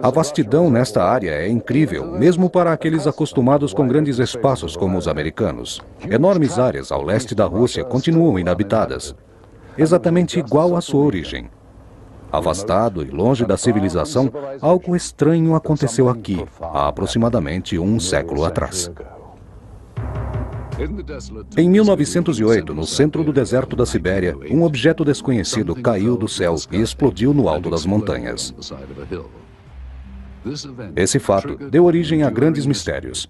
A vastidão nesta área é incrível, mesmo para aqueles acostumados com grandes espaços como os americanos. Enormes áreas ao leste da Rússia continuam inabitadas, exatamente igual à sua origem. Afastado e longe da civilização, algo estranho aconteceu aqui, há aproximadamente um século atrás. Em 1908, no centro do deserto da Sibéria, um objeto desconhecido caiu do céu e explodiu no alto das montanhas. Esse fato deu origem a grandes mistérios.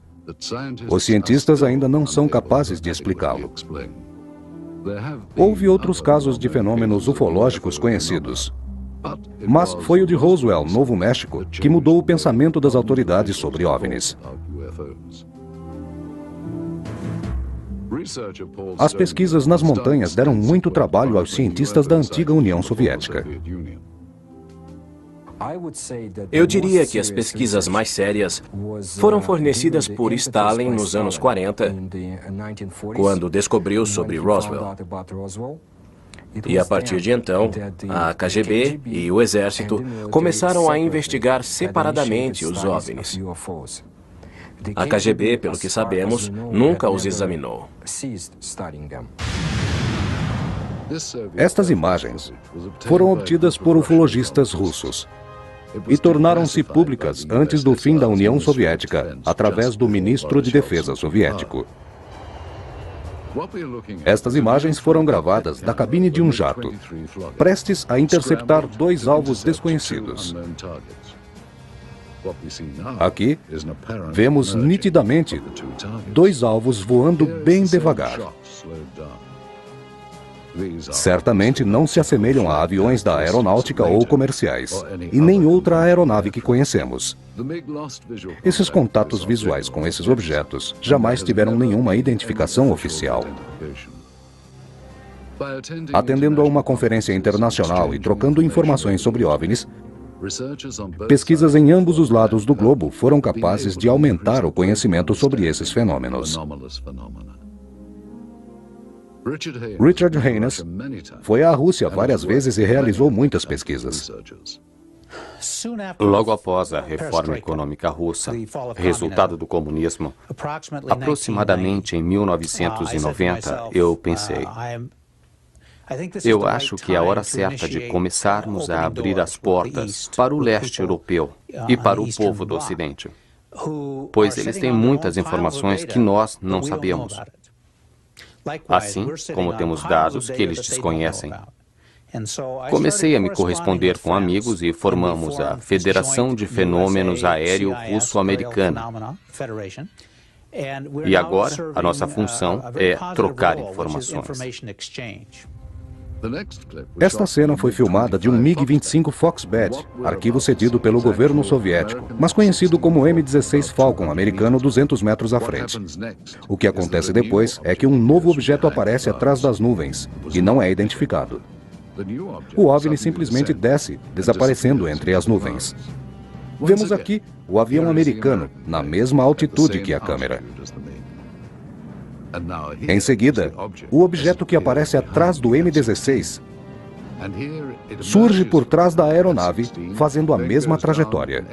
Os cientistas ainda não são capazes de explicá-lo. Houve outros casos de fenômenos ufológicos conhecidos. Mas foi o de Roswell, Novo México, que mudou o pensamento das autoridades sobre OVNIs. As pesquisas nas montanhas deram muito trabalho aos cientistas da antiga União Soviética. Eu diria que as pesquisas mais sérias foram fornecidas por Stalin nos anos 40, quando descobriu sobre Roswell. E a partir de então, a KGB e o Exército começaram a investigar separadamente os OVNIs. A KGB, pelo que sabemos, nunca os examinou. Estas imagens foram obtidas por ufologistas russos e tornaram-se públicas antes do fim da União Soviética, através do ministro de Defesa soviético. Estas imagens foram gravadas da cabine de um jato, prestes a interceptar dois alvos desconhecidos. Aqui, vemos nitidamente dois alvos voando bem devagar. Certamente não se assemelham a aviões da aeronáutica ou comerciais, e nem outra aeronave que conhecemos. Esses contatos visuais com esses objetos jamais tiveram nenhuma identificação oficial. Atendendo a uma conferência internacional e trocando informações sobre OVNIs, pesquisas em ambos os lados do globo foram capazes de aumentar o conhecimento sobre esses fenômenos. Richard Haynes foi à Rússia várias vezes e realizou muitas pesquisas. Logo após a reforma econômica russa, resultado do comunismo, aproximadamente em 1990, eu pensei: eu acho que é a hora certa de começarmos a abrir as portas para o leste europeu e para o povo do Ocidente, pois eles têm muitas informações que nós não sabemos, assim como temos dados que eles desconhecem. Comecei a me corresponder com amigos e formamos a Federação de Fenômenos Aéreo Russo-Americana. E agora, a nossa função é trocar informações. Esta cena foi filmada de um MiG-25 Foxbat, arquivo cedido pelo governo soviético, mas conhecido como M-16 Falcon americano 200 metros à frente. O que acontece depois é que um novo objeto aparece atrás das nuvens e não é identificado. O OVNI simplesmente desce, desaparecendo entre as nuvens. Vemos aqui o avião americano, na mesma altitude que a câmera. Em seguida, o objeto que aparece atrás do M-16 surge por trás da aeronave, fazendo a mesma trajetória.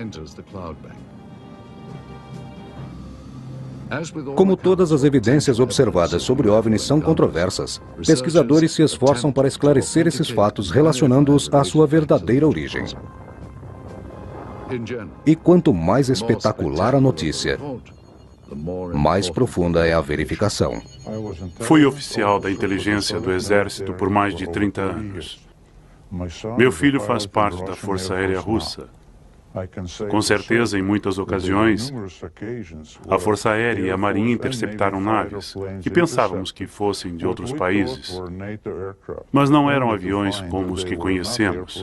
Como todas as evidências observadas sobre OVNIs são controversas, pesquisadores se esforçam para esclarecer esses fatos relacionando-os à sua verdadeira origem. E quanto mais espetacular a notícia, mais profunda é a verificação. Fui oficial da inteligência do Exército por mais de 30 anos. Meu filho faz parte da Força Aérea Russa. Com certeza, em muitas ocasiões, a Força Aérea e a Marinha interceptaram naves que pensávamos que fossem de outros países, mas não eram aviões como os que conhecemos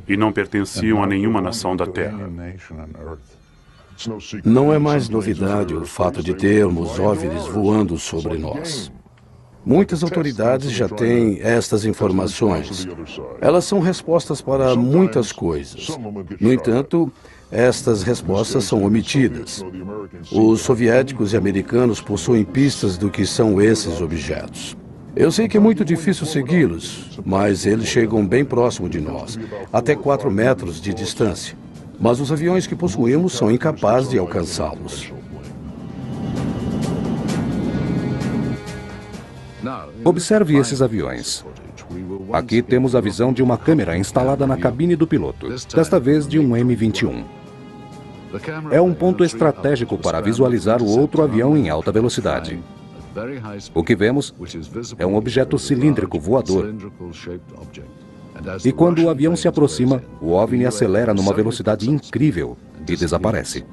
e não pertenciam a nenhuma nação da Terra. Não é mais novidade o fato de termos OVNIs voando sobre nós. Muitas autoridades já têm estas informações. Elas são respostas para muitas coisas. No entanto, estas respostas são omitidas. Os soviéticos e americanos possuem pistas do que são esses objetos. Eu sei que é muito difícil segui-los, mas eles chegam bem próximo de nós, até 4 metros de distância. mas os aviões que possuímos são incapazes de alcançá-los. Observe esses aviões. Aqui temos a visão de uma câmera instalada na cabine do piloto, desta vez de um M-21. É um ponto estratégico para visualizar o outro avião em alta velocidade. O que vemos é um objeto cilíndrico voador. E quando o avião se aproxima, o OVNI acelera numa velocidade incrível e desaparece.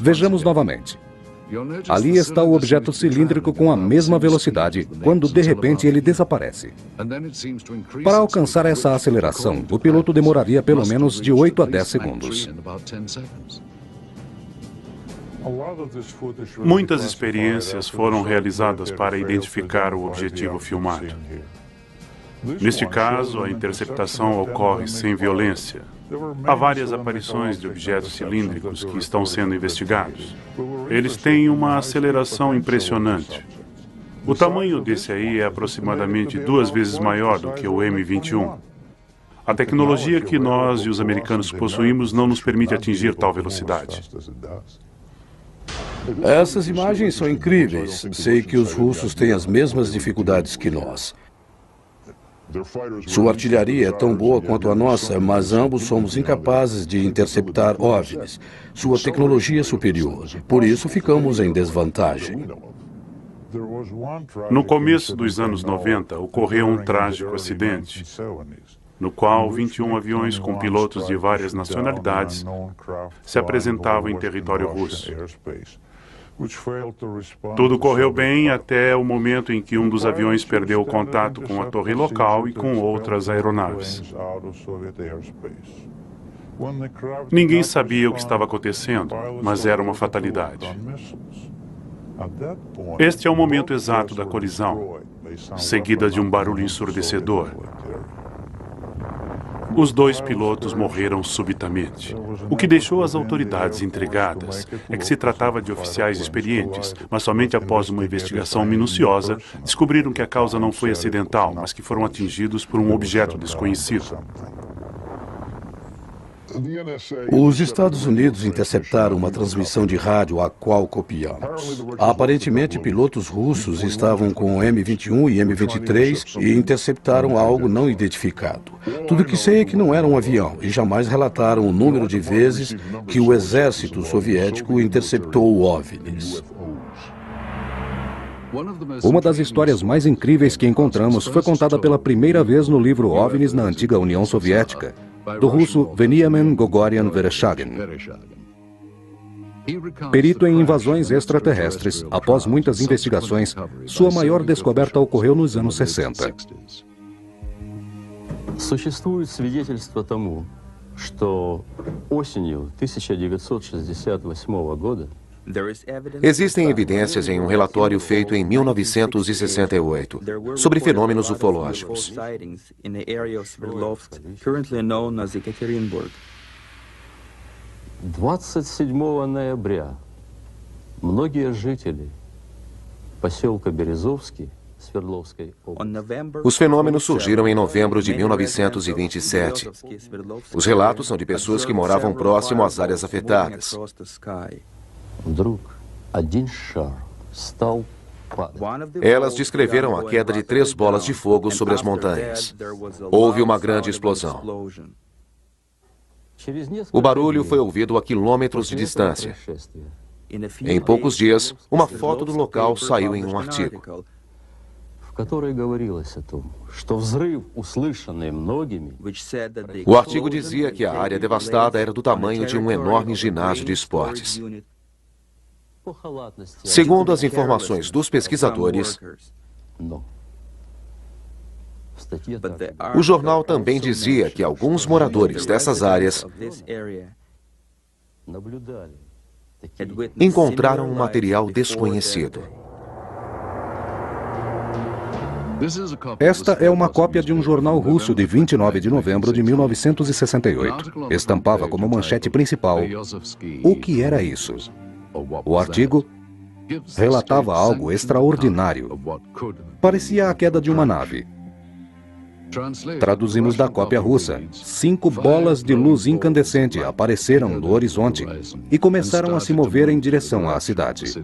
Vejamos novamente. Ali está o objeto cilíndrico com a mesma velocidade, quando de repente ele desaparece. Para alcançar essa aceleração, o piloto demoraria pelo menos de 8 a 10 segundos. Muitas experiências foram realizadas para identificar o objetivo filmado. Neste caso, a interceptação ocorre sem violência. Há várias aparições de objetos cilíndricos que estão sendo investigados. Eles têm uma aceleração impressionante. O tamanho desse aí é aproximadamente 2 vezes maior do que o M-21. A tecnologia que nós e os americanos possuímos não nos permite atingir tal velocidade. Essas imagens são incríveis. Sei que os russos têm as mesmas dificuldades que nós. Sua artilharia é tão boa quanto a nossa, mas ambos somos incapazes de interceptar OVNIs. Sua tecnologia é superior. Por isso ficamos em desvantagem. No começo dos anos 90, ocorreu um trágico acidente, no qual 21 aviões com pilotos de várias nacionalidades se apresentavam em território russo. Tudo correu bem até o momento em que um dos aviões perdeu o contato com a torre local e com outras aeronaves. Ninguém sabia o que estava acontecendo, mas era uma fatalidade. Este é o momento exato da colisão, seguida de um barulho ensurdecedor. Os 2 pilotos morreram subitamente. O que deixou as autoridades intrigadas é que se tratava de oficiais experientes, mas somente após uma investigação minuciosa, descobriram que a causa não foi acidental, mas que foram atingidos por um objeto desconhecido. Os Estados Unidos interceptaram uma transmissão de rádio a qual copiamos. Aparentemente, pilotos russos estavam com o M-21 e M-23 e interceptaram algo não identificado. Tudo que sei é que não era um avião e jamais relataram o número de vezes que o exército soviético interceptou OVNIs. Uma das histórias mais incríveis que encontramos foi contada pela primeira vez no livro OVNIs na antiga União Soviética, do russo Veniamin Gogorian Vereshchagin. Perito em invasões extraterrestres, após muitas investigações, sua maior descoberta ocorreu nos anos 60. Существует свидетельство тому, что осенью 1968 года Existem evidências em um relatório feito em 1968 sobre fenômenos ufológicos. 27 ноября многие жители поселка Березовский Свердловской области. Os fenômenos surgiram em novembro de 1927. Os relatos são de pessoas que moravam próximo às áreas afetadas. Вдруг один шар стал падать. Elas descreveram a queda de 3 bolas de fogo sobre as montanhas. Houve uma grande explosão. O barulho foi ouvido a quilômetros de distância. Em poucos dias, uma foto do local saiu em um artigo. В которой говорилось о том, что взрыв, услышанный многими, O artigo dizia que a área devastada era do tamanho de um enorme ginásio de esportes. Segundo as informações dos pesquisadores, o jornal também dizia que alguns moradores dessas áreas encontraram um material desconhecido. Esta é uma cópia de um jornal russo de 29 de novembro de 1968. Estampava como manchete principal: o que era isso? O artigo relatava algo extraordinário. Parecia a queda de uma nave. Traduzimos da cópia russa. 5 bolas de luz incandescente apareceram no horizonte e começaram a se mover em direção à cidade.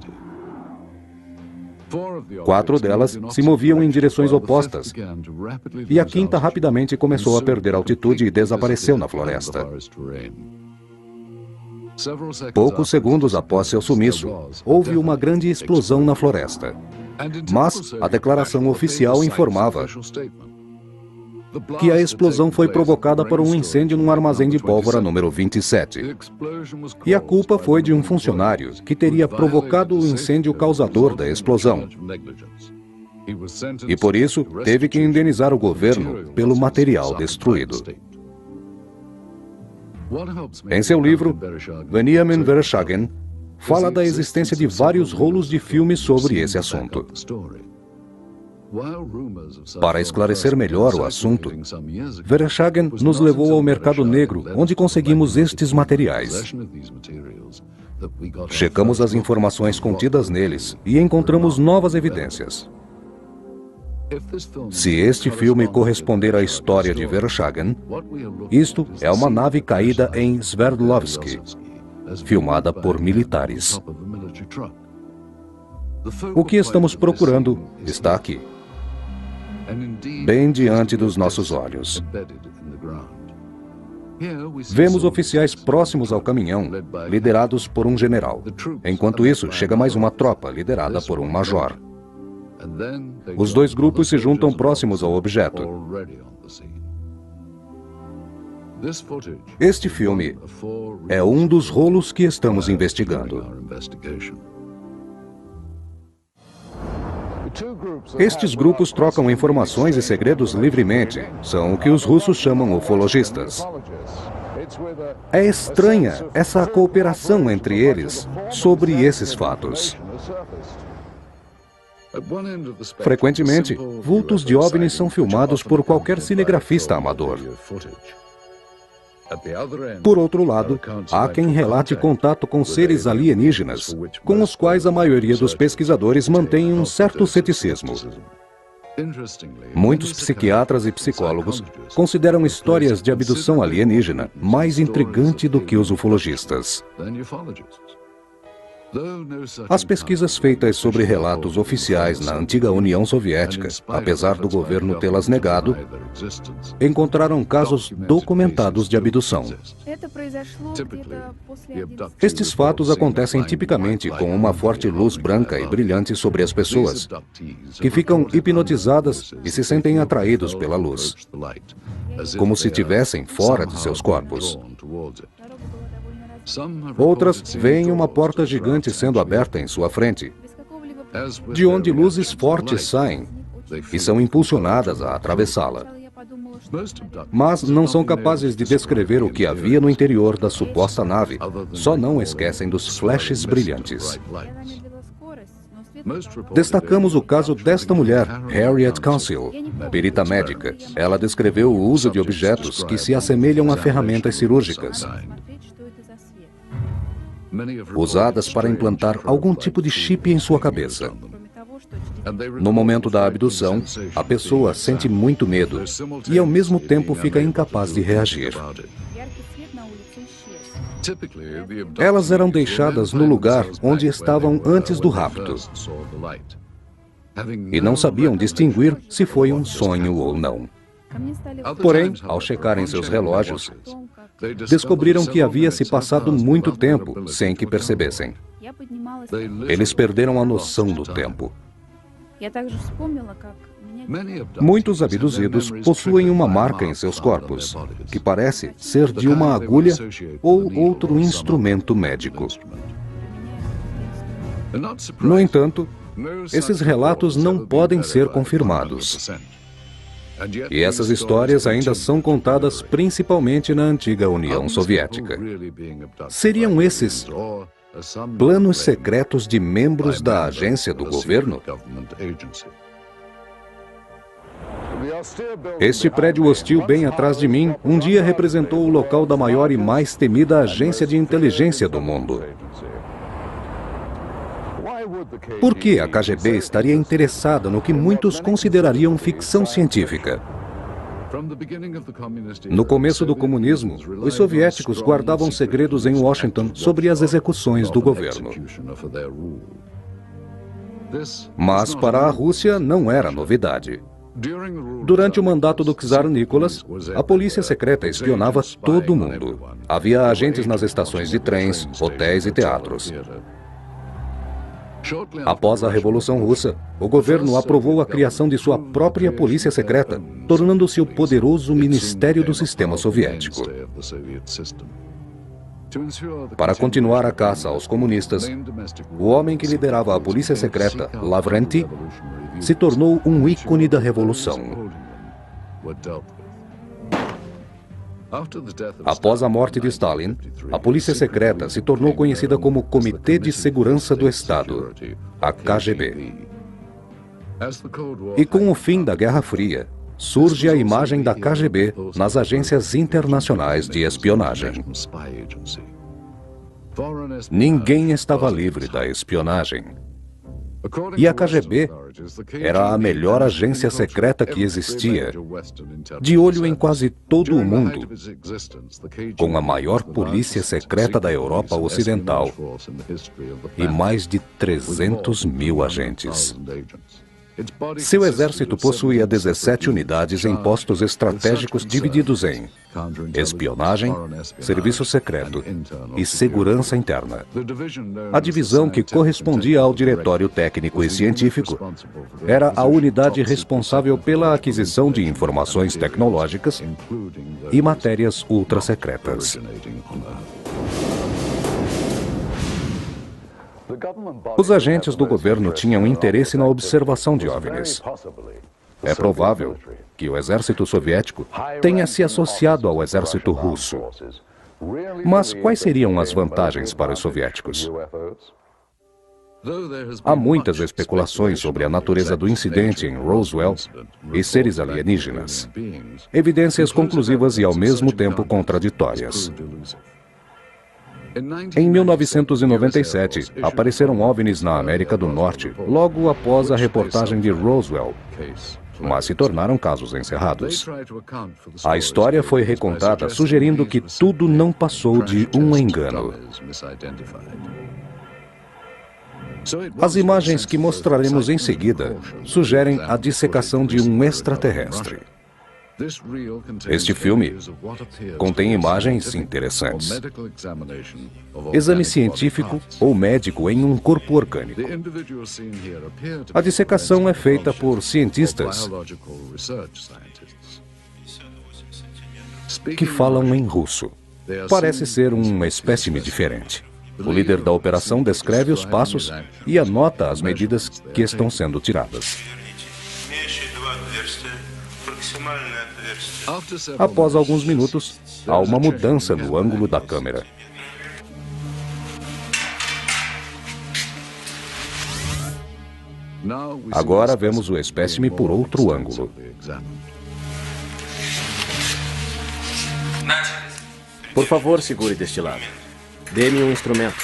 4 delas se moviam em direções opostas, e a 5ª rapidamente começou a perder altitude e desapareceu na floresta. Poucos segundos após seu sumiço, houve uma grande explosão na floresta. Mas a declaração oficial informava que a explosão foi provocada por um incêndio num armazém de pólvora número 27. E a culpa foi de um funcionário que teria provocado o incêndio causador da explosão. E por isso, teve que indenizar o governo pelo material destruído. Em seu livro, Benjamin Vereshchagin fala da existência de vários rolos de filmes sobre esse assunto. Para esclarecer melhor o assunto, Vereshchagin nos levou ao mercado negro, onde conseguimos estes materiais. Checamos as informações contidas neles e encontramos novas evidências. Se este filme corresponder à história de Vereshchagin, isto é uma nave caída em Sverdlovsk, filmada por militares. O que estamos procurando está aqui, bem diante dos nossos olhos. Vemos oficiais próximos ao caminhão, liderados por um general. Enquanto isso, chega mais uma tropa, liderada por um major. Os 2 grupos se juntam próximos ao objeto. Este filme é um dos rolos que estamos investigando. Estes grupos trocam informações e segredos livremente. São o que os russos chamam ufologistas. É estranha essa cooperação entre eles sobre esses fatos. Frequentemente, vultos de OVNIs são filmados por qualquer cinegrafista amador. Por outro lado, há quem relate contato com seres alienígenas, com os quais a maioria dos pesquisadores mantém um certo ceticismo. Muitos psiquiatras e psicólogos consideram histórias de abdução alienígena mais intrigante do que os ufologistas. As pesquisas feitas sobre relatos oficiais na antiga União Soviética, apesar do governo tê-las negado, encontraram casos documentados de abdução. Estes fatos acontecem tipicamente com uma forte luz branca e brilhante sobre as pessoas, que ficam hipnotizadas e se sentem atraídos pela luz, como se estivessem fora de seus corpos. Outras veem uma porta gigante sendo aberta em sua frente, de onde luzes fortes saem e são impulsionadas a atravessá-la. Mas não são capazes de descrever o que havia no interior da suposta nave, só não esquecem dos flashes brilhantes. Destacamos o caso desta mulher, Harriet Council, perita médica. Ela descreveu o uso de objetos que se assemelham a ferramentas cirúrgicas, usadas para implantar algum tipo de chip em sua cabeça. No momento da abdução, a pessoa sente muito medo e ao mesmo tempo fica incapaz de reagir. Elas eram deixadas no lugar onde estavam antes do rapto e não sabiam distinguir se foi um sonho ou não. Porém, ao checarem seus relógios, descobriram que havia se passado muito tempo sem que percebessem. Eles perderam a noção do tempo. Muitos abduzidos possuem uma marca em seus corpos, que parece ser de uma agulha ou outro instrumento médico. No entanto, esses relatos não podem ser confirmados. E essas histórias ainda são contadas principalmente na antiga União Soviética. Seriam esses planos secretos de membros da agência do governo? Este prédio hostil bem atrás de mim um dia representou o local da maior e mais temida agência de inteligência do mundo. Por que a KGB estaria interessada no que muitos considerariam ficção científica? No começo do comunismo, os soviéticos guardavam segredos em Washington sobre as execuções do governo. Mas para a Rússia não era novidade. Durante o mandato do czar Nicholas, a polícia secreta espionava todo mundo. Havia agentes nas estações de trens, hotéis e teatros. Após a Revolução Russa, o governo aprovou a criação de sua própria polícia secreta, tornando-se o poderoso Ministério do Sistema Soviético. Para continuar a caça aos comunistas, o homem que liderava a polícia secreta, Lavrenti, se tornou um ícone da Revolução. Após a morte de Stalin, a polícia secreta se tornou conhecida como Comitê de Segurança do Estado, a KGB. E com o fim da Guerra Fria, surge a imagem da KGB nas agências internacionais de espionagem. Ninguém estava livre da espionagem. E a KGB era a melhor agência secreta que existia, de olho em quase todo o mundo, com a maior polícia secreta da Europa Ocidental e mais de 300 mil agentes. Seu exército possuía 17 unidades em postos estratégicos divididos em espionagem, serviço secreto e segurança interna. A divisão que correspondia ao Diretório Técnico e Científico era a unidade responsável pela aquisição de informações tecnológicas e matérias ultra-secretas. Os agentes do governo tinham interesse na observação de OVNIs. É provável que o exército soviético tenha se associado ao exército russo. Mas quais seriam as vantagens para os soviéticos? Há muitas especulações sobre a natureza do incidente em Roswell e seres alienígenas. Evidências conclusivas e ao mesmo tempo contraditórias. Em 1997, apareceram OVNIs na América do Norte, logo após a reportagem de Roswell, mas se tornaram casos encerrados. A história foi recontada sugerindo que tudo não passou de um engano. As imagens que mostraremos em seguida sugerem a dissecação de um extraterrestre. Este filme contém imagens interessantes. Exame científico ou médico em um corpo orgânico. A dissecação é feita por cientistas que falam em russo. Parece ser um espécime diferente. O líder da operação descreve os passos e anota as medidas que estão sendo tiradas. Após alguns minutos, há uma mudança no ângulo da câmera. Agora vemos o espécime por outro ângulo. Por favor, segure deste lado. Dê-me um instrumento.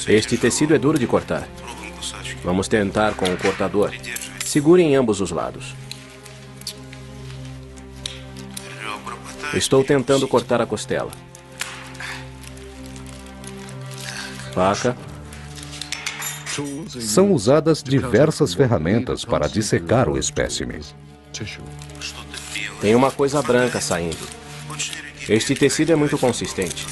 Este tecido é duro de cortar. Vamos tentar com o cortador. Segure em ambos os lados. Estou tentando cortar a costela. Faca. São usadas diversas ferramentas para dissecar o espécime. Tem uma coisa branca saindo. Este tecido é muito consistente.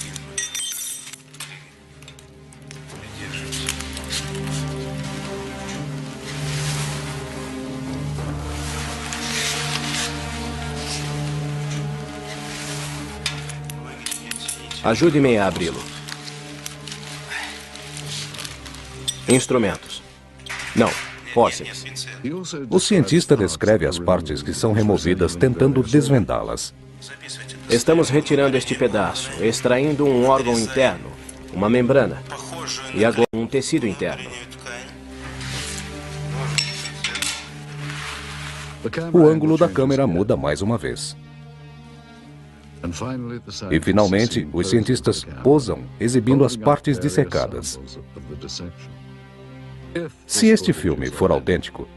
Ajude-me a abri-lo. Instrumentos. Não, fósseis. O cientista descreve as partes que são removidas tentando desvendá-las. Estamos retirando este pedaço, extraindo um órgão interno, uma membrana, e agora um tecido interno. O ângulo da câmera muda mais uma vez. E, finalmente, os cientistas posam, exibindo as partes dissecadas. Se este filme for autêntico,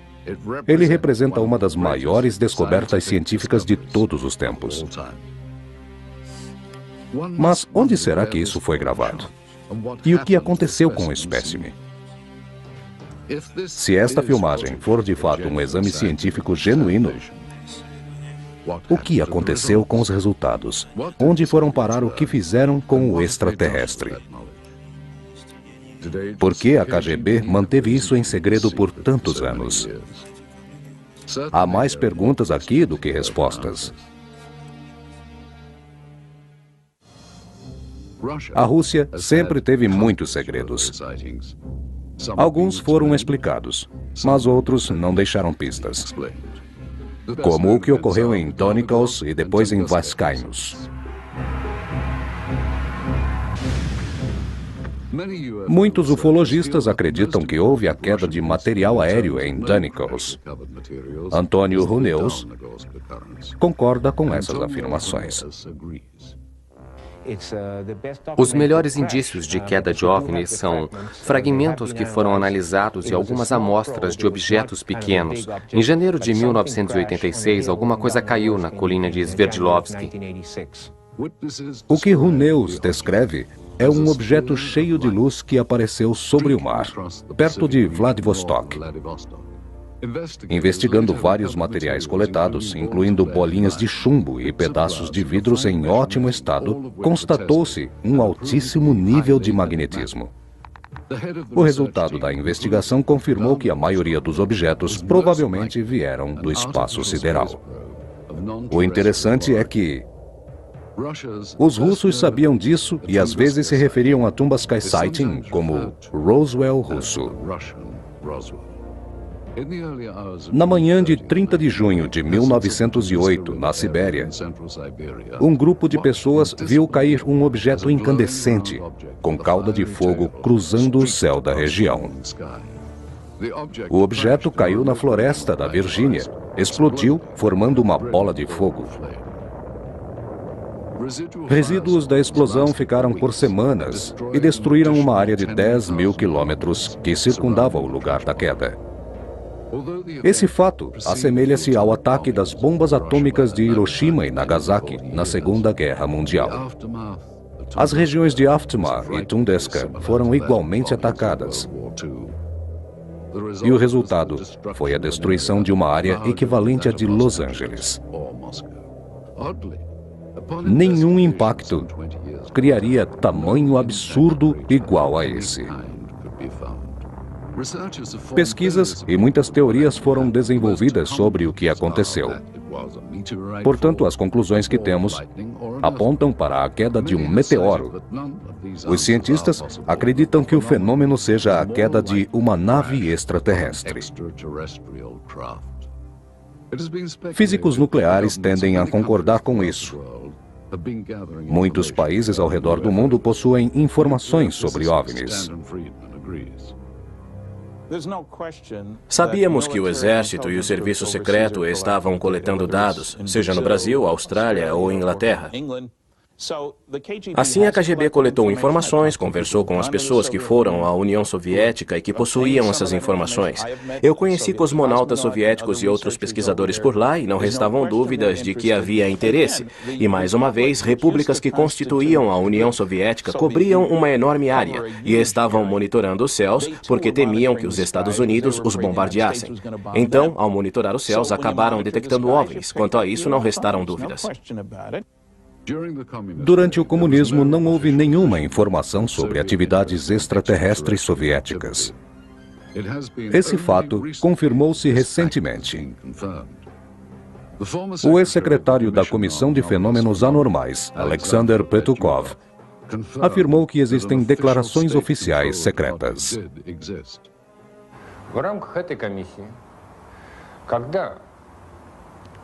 Ele representa uma das maiores descobertas científicas de todos os tempos. Mas onde será que isso foi gravado? E o que aconteceu com o espécime? Se esta filmagem for de fato um exame científico genuíno, o que aconteceu com os resultados? Onde foram parar o que fizeram com o extraterrestre? Por que a KGB manteve isso em segredo por tantos anos? Há mais perguntas aqui do que respostas. A Rússia sempre teve muitos segredos. Alguns foram explicados, mas outros não deixaram pistas. Como o que ocorreu em Donikos e depois em Vascaínos. Muitos ufologistas acreditam que houve a queda de material aéreo em Donikos. Antônio Huneus concorda com essas afirmações. Os melhores indícios de queda de OVNIs são fragmentos que foram analisados e algumas amostras de objetos pequenos. Em janeiro de 1986, alguma coisa caiu na colina de Sverdlovsky. O que Huneus descreve é um objeto cheio de luz que apareceu sobre o mar, perto de Vladivostok. Investigando vários materiais coletados, incluindo bolinhas de chumbo e pedaços de vidros em ótimo estado, constatou-se um altíssimo nível de magnetismo. O resultado da investigação confirmou que a maioria dos objetos provavelmente vieram do espaço sideral. O interessante é que os russos sabiam disso e às vezes se referiam a Tumbaskaya Sighting como Roswell russo. Na manhã de 30 de junho de 1908, na Sibéria, um grupo de pessoas viu cair um objeto incandescente, com cauda de fogo cruzando o céu da região. O objeto caiu na floresta da Virgínia, explodiu, formando uma bola de fogo. Resíduos da explosão ficaram por semanas e destruíram uma área de 10 mil quilômetros que circundava o lugar da queda. Esse fato assemelha-se ao ataque das bombas atômicas de Hiroshima e Nagasaki na Segunda Guerra Mundial. As regiões de Aftemar e Tundeska foram igualmente atacadas. E o resultado foi a destruição de uma área equivalente à de Los Angeles. Nenhum impacto criaria tamanho absurdo igual a esse. Pesquisas e muitas teorias foram desenvolvidas sobre o que aconteceu. Portanto, as conclusões que temos apontam para a queda de um meteoro. Os cientistas acreditam que o fenômeno seja a queda de uma nave extraterrestre. Físicos nucleares tendem a concordar com isso. Muitos países ao redor do mundo possuem informações sobre OVNIs. Sabíamos que o Exército e o Serviço Secreto estavam coletando dados, seja no Brasil, Austrália ou Inglaterra. Assim, a KGB coletou informações, conversou com as pessoas que foram à União Soviética e que possuíam essas informações. Eu conheci cosmonautas soviéticos e outros pesquisadores por lá e não restavam dúvidas de que havia interesse. E, mais uma vez, repúblicas que constituíam a União Soviética cobriam uma enorme área e estavam monitorando os céus porque temiam que os Estados Unidos os bombardeassem. Então, ao monitorar os céus, acabaram detectando OVNIs. Quanto a isso, não restaram dúvidas. Durante o comunismo, não houve nenhuma informação sobre atividades extraterrestres soviéticas. Esse fato confirmou-se recentemente. O ex-secretário da Comissão de Fenômenos Anormais, Alexander Petukov, afirmou que existem declarações oficiais secretas. В рамках этой комиссии, когда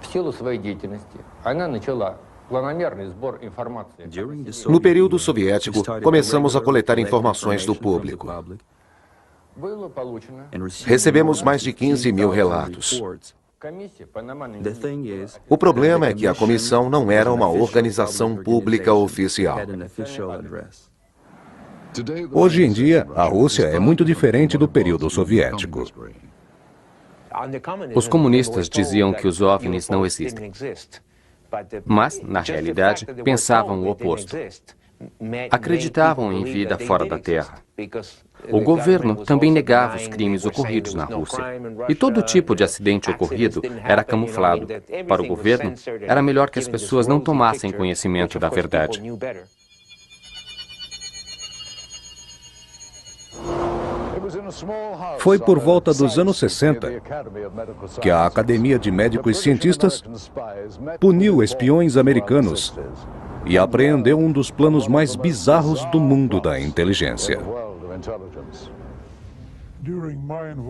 в силу своей деятельности она начала планомерный сбор информации. No período soviético, começamos a coletar informações do público. Было получено Recebemos mais de 15 mil relatos. комиссия по нормальной O problema é que a comissão não era uma organização pública oficial. Hoje em dia, a Rússia é muito diferente do período soviético. Os comunistas diziam que os OVNIs não existem, mas, na realidade, pensavam o oposto. Acreditavam em vida fora da Terra. O governo também negava os crimes ocorridos na Rússia. E todo tipo de acidente ocorrido era camuflado. Para o governo, era melhor que as pessoas não tomassem conhecimento da verdade. Foi por volta dos anos 60 que a Academia de Médicos e Cientistas puniu espiões americanos e apreendeu um dos planos mais bizarros do mundo da inteligência.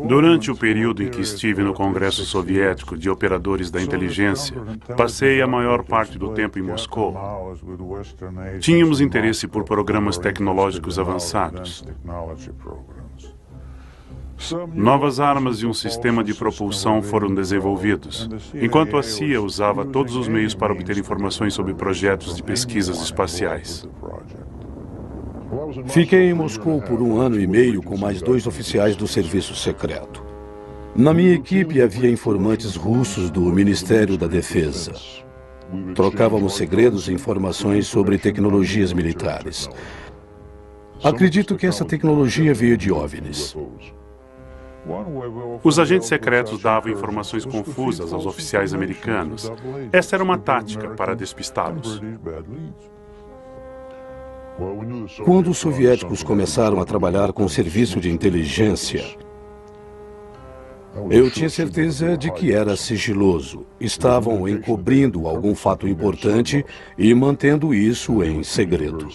Durante o período em que estive no Congresso Soviético de Operadores da Inteligência, passei a maior parte do tempo em Moscou. Tínhamos interesse por programas tecnológicos avançados. Novas armas e um sistema de propulsão foram desenvolvidos, enquanto a CIA usava todos os meios para obter informações sobre projetos de pesquisas espaciais. Fiquei em Moscou por 1 ano e meio com mais 2 oficiais do serviço secreto. Na minha equipe havia informantes russos do Ministério da Defesa. Trocávamos segredos e informações sobre tecnologias militares. Acredito que essa tecnologia veio de OVNIs. Os agentes secretos davam informações confusas aos oficiais americanos. Essa era uma tática para despistá-los. Quando os soviéticos começaram a trabalhar com o serviço de inteligência, eu tinha certeza de que era sigiloso. Estavam encobrindo algum fato importante e mantendo isso em segredo.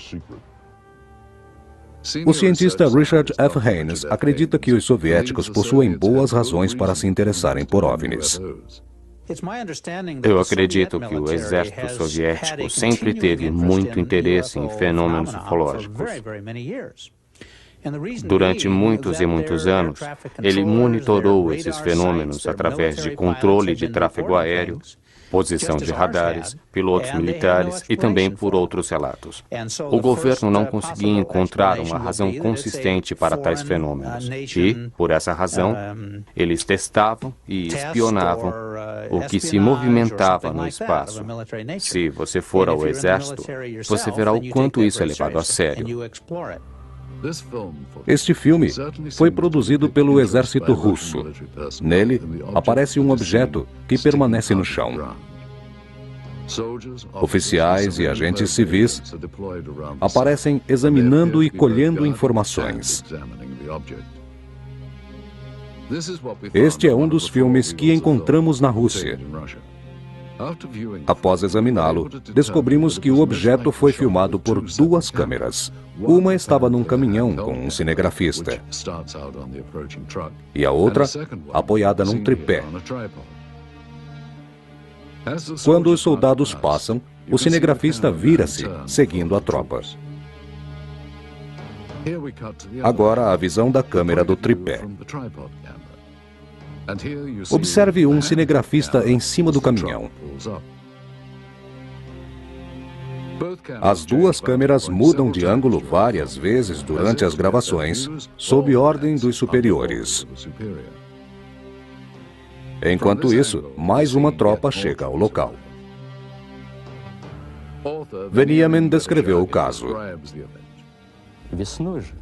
O cientista Richard F. Haynes acredita que os soviéticos possuem boas razões para se interessarem por OVNIs. Eu acredito que o exército soviético sempre teve muito interesse em fenômenos ufológicos. Durante muitos e muitos anos, ele monitorou esses fenômenos através de controle de tráfego aéreo, posição de radares, pilotos militares e também por outros relatos. O governo não conseguia encontrar uma razão consistente para tais fenômenos e, por essa razão, eles testavam e espionavam o que se movimentava no espaço. Se você for ao exército, você verá o quanto isso é levado a sério. Este filme foi produzido pelo exército russo. Nele, aparece um objeto que permanece no chão. Oficiais e agentes civis aparecem examinando e colhendo informações. Este é um dos filmes que encontramos na Rússia. Após examiná-lo, descobrimos que o objeto foi filmado por 2 câmeras. Uma estava num caminhão com um cinegrafista e a outra apoiada num tripé. Quando os soldados passam, o cinegrafista vira-se, seguindo a tropa. Agora a visão da câmera do tripé. Observe um cinegrafista em cima do caminhão. As 2 câmeras mudam de ângulo várias vezes durante as gravações, sob ordem dos superiores. Enquanto isso, mais uma tropa chega ao local. Veniamin descreveu o caso. Весной же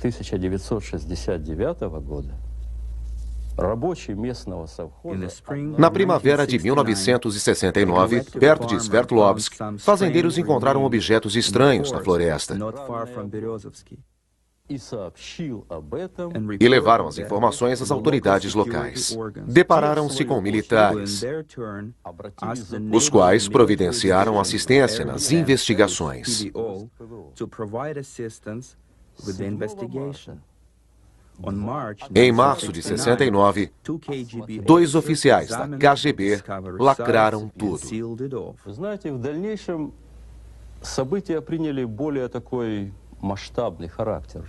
1969 года Na primavera de 1969, perto de Sverdlovsk, fazendeiros encontraram objetos estranhos na floresta e levaram as informações às autoridades locais. Depararam-se com militares, os quais providenciaram assistência nas investigações. Em março de 69, 2 oficiais da KGB lacraram tudo. Знаете, в дальнейшем события приняли более такой масштабный характер.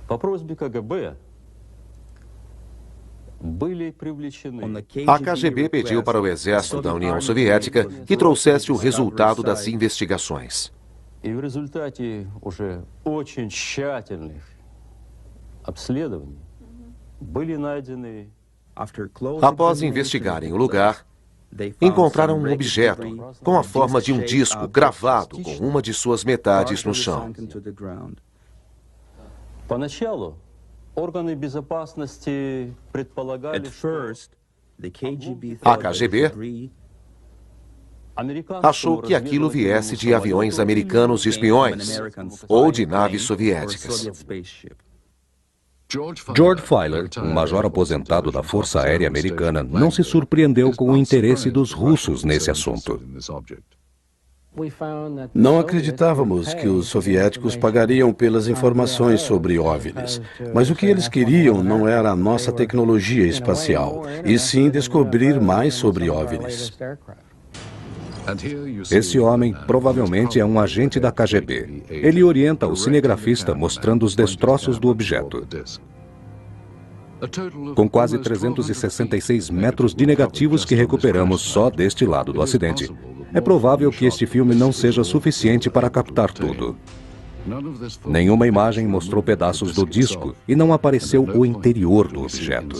По просьбе КГБ были привлечены. A KGB pediu para o exército da União Soviética que trouxesse o resultado das investigações. И в результате уже очень тщательных обследований были найдены Após investigarem o lugar, encontraram um objeto com a forma de um disco gravado com uma de suas metades no chão. Поначалу органы безопасности предполагали, что A KGB achou que aquilo viesse de aviões americanos espiões ou de naves soviéticas. George Filer, um major aposentado da Força Aérea Americana, não se surpreendeu com o interesse dos russos nesse assunto. Não acreditávamos que os soviéticos pagariam pelas informações sobre OVNIs, mas o que eles queriam não era a nossa tecnologia espacial, e sim descobrir mais sobre OVNIs. Esse homem provavelmente é um agente da KGB. Ele orienta o cinegrafista mostrando os destroços do objeto. Com quase 366 metros de negativos que recuperamos só deste lado do acidente, é provável que este filme não seja suficiente para captar tudo. Nenhuma imagem mostrou pedaços do disco e não apareceu o interior do objeto.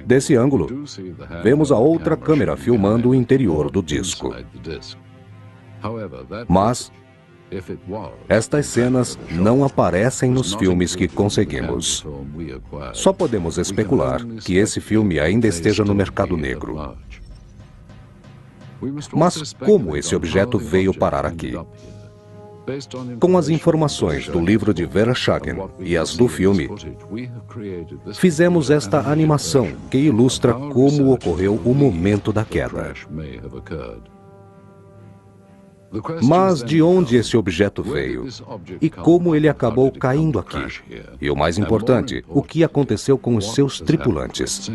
Desse ângulo, vemos a outra câmera filmando o interior do disco. Mas estas cenas não aparecem nos filmes que conseguimos. Só podemos especular que esse filme ainda esteja no mercado negro. Mas como esse objeto veio parar aqui? Com as informações do livro de Vereshchagin e as do filme, fizemos esta animação que ilustra como ocorreu o momento da queda. Mas de onde esse objeto veio? E como ele acabou caindo aqui? E o mais importante, o que aconteceu com os seus tripulantes?